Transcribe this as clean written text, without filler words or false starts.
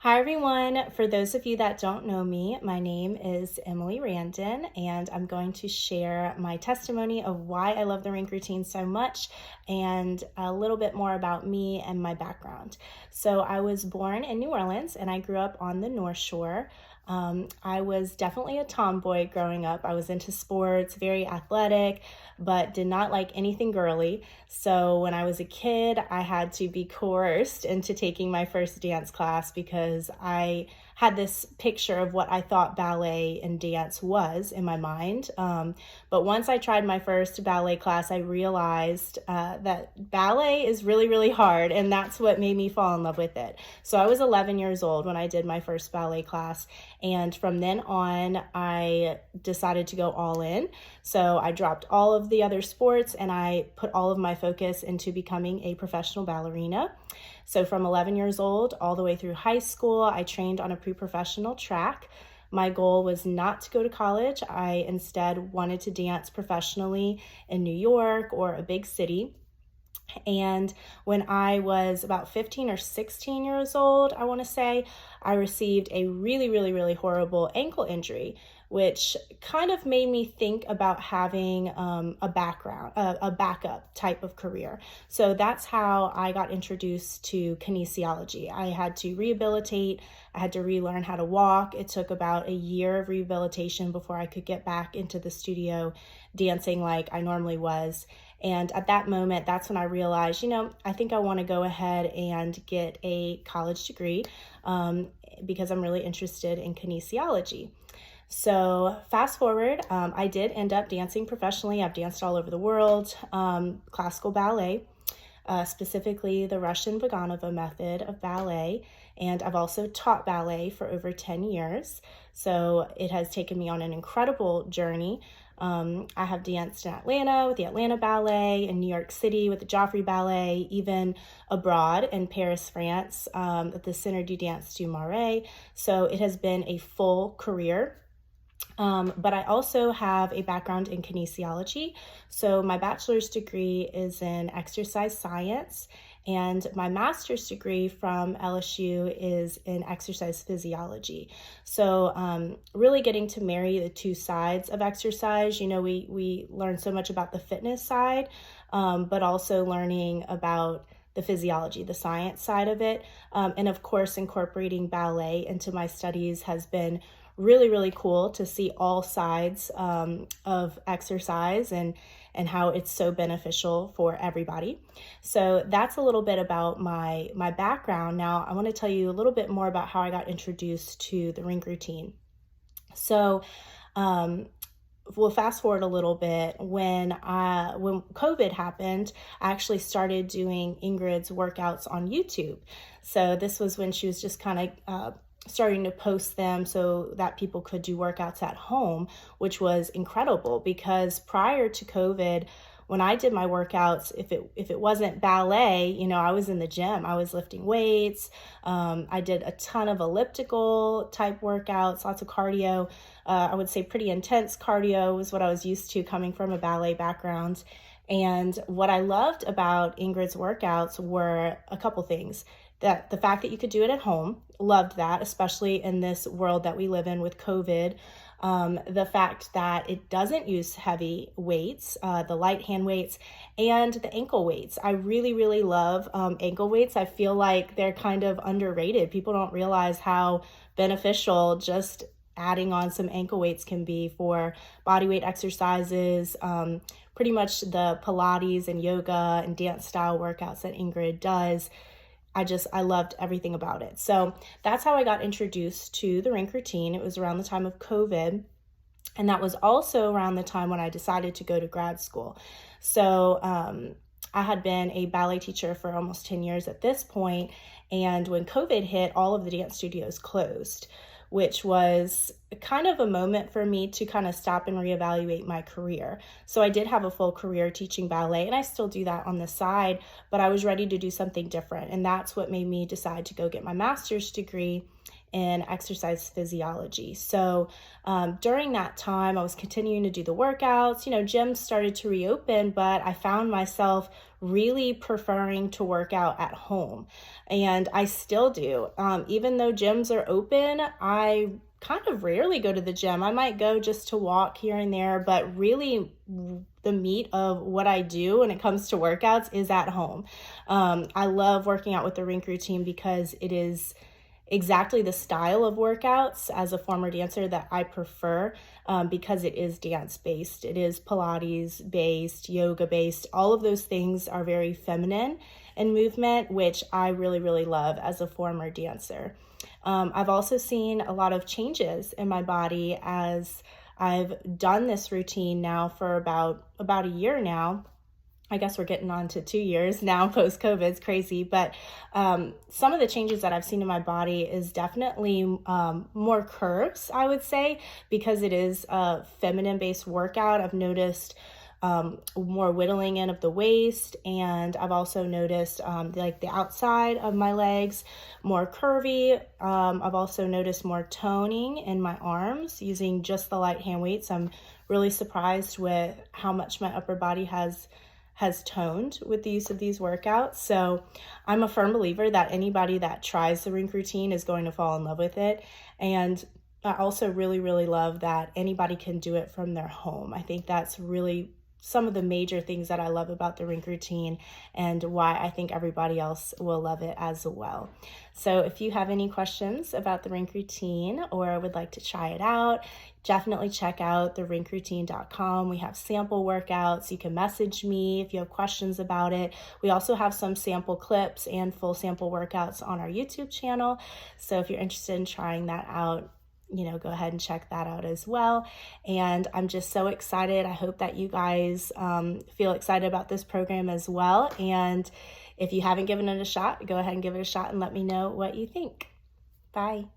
Hi, everyone. For those of you that don't know me, my name is Emily Randon, and I'm going to share my testimony of why I love the Rinck Routine so much and a little bit more about me and my background. So I was born in New Orleans and I grew up on the North Shore. I was definitely a tomboy growing up. I was into sports, very athletic, but did not like anything girly. So when I was a kid, I had to be coerced into taking my first dance class because I had this picture of what I thought ballet and dance was in my mind. But once I tried my first ballet class, I realized that ballet is really, really hard, and that's what made me fall in love with it. So I was 11 years old when I did my first ballet class, and from then on, I decided to go all in. So I dropped all of the other sports and I put all of my focus into becoming a professional ballerina. So from 11 years old all the way through high school, I trained on a pre-professional track. My goal was not to go to college. I instead wanted to dance professionally in New York or a big city. And when I was about 15 or 16 years old, I want to say, I received a really, really, really horrible ankle injury, which kind of made me think about having a backup type of career. So that's how I got introduced to kinesiology. I had to rehabilitate. I had to relearn how to walk. It took about a year of rehabilitation before I could get back into the studio dancing like I normally was. And at that moment, that's when I realized, I think I want to go ahead and get a college degree because I'm really interested in kinesiology. So fast forward, I did end up dancing professionally. I've danced all over the world, classical ballet, specifically the Russian Vaganova method of ballet. And I've also taught ballet for over 10 years. So it has taken me on an incredible journey. I have danced in Atlanta with the Atlanta Ballet, in New York City with the Joffrey Ballet, even abroad in Paris, France, at the Centre du Dance du Marais. So it has been a full career. But I also have a background in kinesiology. So my bachelor's degree is in exercise science, and my master's degree from LSU is in exercise physiology. So really getting to marry the two sides of exercise. We learn so much about the fitness side, but also learning about the physiology, the science side of it. And of course, incorporating ballet into my studies has been really, really cool to see all sides of exercise and how it's so beneficial for everybody. So that's a little bit about my background. Now I want to tell you a little bit more about how I got introduced to the Rinck Routine. So we'll fast forward a little bit. When COVID happened, I actually started doing Ingrid's workouts on YouTube. So this was when she was just kind of starting to post them so that people could do workouts at home, which was incredible because prior to COVID, when I did my workouts, if it wasn't ballet, I was in the gym. I was lifting weights. I did a ton of elliptical type workouts, lots of cardio. I would say pretty intense cardio was what I was used to coming from a ballet background. And what I loved about Ingrid's workouts were a couple things. That the fact that you could do it at home, loved that, especially in this world that we live in with COVID. The fact that it doesn't use heavy weights, the light hand weights, and the ankle weights. I really, really love ankle weights. I feel like they're kind of underrated. People don't realize how beneficial just adding on some ankle weights can be for body weight exercises, pretty much the Pilates and yoga and dance style workouts that Ingrid does. I loved everything about it. So that's how I got introduced to the Rinck Routine. It was around the time of COVID. And that was also around the time when I decided to go to grad school. So I had been a ballet teacher for almost 10 years at this point. And when COVID hit, all of the dance studios closed, which was kind of a moment for me to kind of stop and reevaluate my career. So I did have a full career teaching ballet, and I still do that on the side, but I was ready to do something different. And that's what made me decide to go get my master's degree in exercise physiology. So during that time, I was continuing to do the workouts. Gyms started to reopen, but I found myself really preferring to work out at home. And I still do. Even though gyms are open, I kind of rarely go to the gym. I might go just to walk here and there, but really the meat of what I do when it comes to workouts is at home. I love working out with the Rinck Routine because it is exactly the style of workouts as a former dancer that I prefer, because it is dance-based. It is Pilates-based, yoga-based. All of those things are very feminine in movement, which I really, really love as a former dancer. I've also seen a lot of changes in my body as I've done this routine now for about a year now. I guess we're getting on to 2 years now post-COVID. It's crazy. But some of the changes that I've seen in my body is definitely more curves, I would say, because it is a feminine-based workout. I've noticed more whittling in of the waist, and I've also noticed like the outside of my legs more curvy. I've also noticed more toning in my arms using just the light hand weights. I'm really surprised with how much my upper body has toned with the use of these workouts. So I'm a firm believer that anybody that tries the Rinck Routine is going to fall in love with it. And I also really, really love that anybody can do it from their home. I think that's really some of the major things that I love about the Rinck Routine and why I think everybody else will love it as well. So if you have any questions about the Rinck Routine or would like to try it out, definitely check out therinkroutine.com. We have sample workouts. You can message me if you have questions about it. We also have some sample clips and full sample workouts on our YouTube channel. So if you're interested in trying that out, go ahead and check that out as well. And I'm just so excited. I hope that you guys feel excited about this program as well. And if you haven't given it a shot, go ahead and give it a shot and let me know what you think. Bye.